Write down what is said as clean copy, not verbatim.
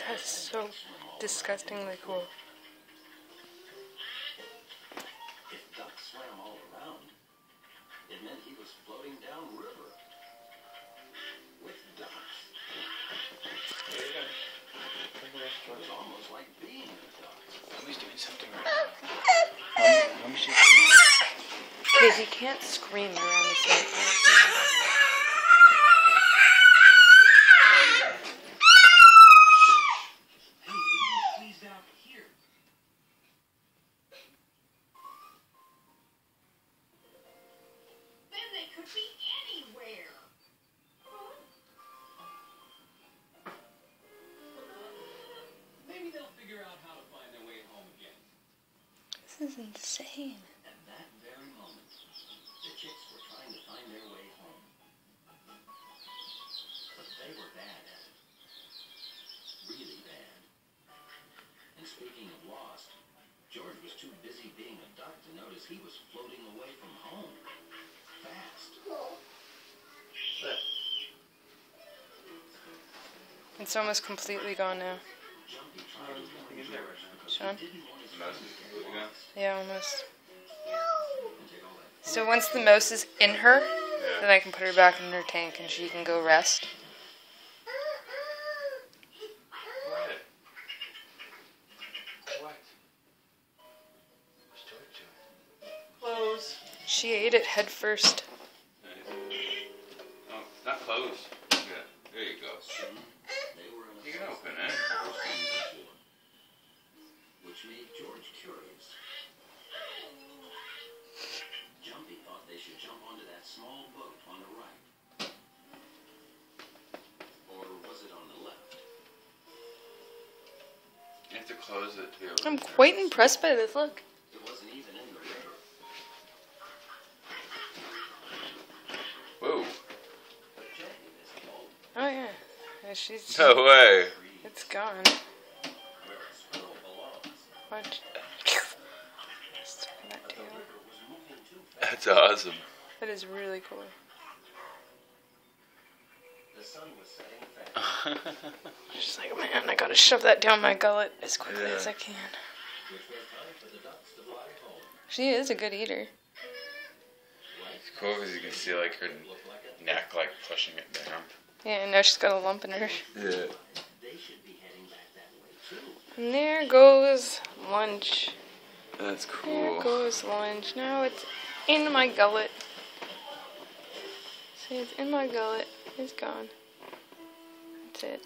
That's so disgustingly cool. If ducks swam all around, it meant he was floating downriver with ducks. It was almost like being a duck. Mommy's doing something right now. Mommy's just... Because you can't scream around the same time. Could be anywhere. Maybe they'll figure out how to find their way home again. This is insane. At that very moment, the chicks were trying to find their way home. But they were bad at it. Really bad. And speaking of lost, George was too busy being a duck to notice he was floating away from home. Fast. It's almost completely gone now. Sean? Yeah, almost. So once the mouse is in her, then I can put her back in her tank and she can go rest. Close. She ate it head first. Oh, not closed. Yeah, there you go. You can open it. Which made George curious. Jumpy thought they should jump onto that small boat on the right. Or was it on the left? You have to close it to be able to... I'm quite impressed by this. Look. It wasn't even in the river. Whoa. But Jackie missed the boat. Oh yeah. Yeah, she's. No way. It's gone. Where a squirrel belongs. Watch. Just turn that But the tail. river was moving too fast. That's awesome. That is really cool. The sun was setting fast. She's like, man, I gotta shove that down my gullet as quickly Yeah. as I can. Which meant time for the ducks to fly home. She is a good eater. It's cool because you can see like her neck like pushing it down. Yeah, and now she's got a lump in her. Yeah. They should be heading back that way too. And there goes lunch. That's There cool. goes lunch. Now it's in my gullet. See, it's in my gullet. It's gone. That's it.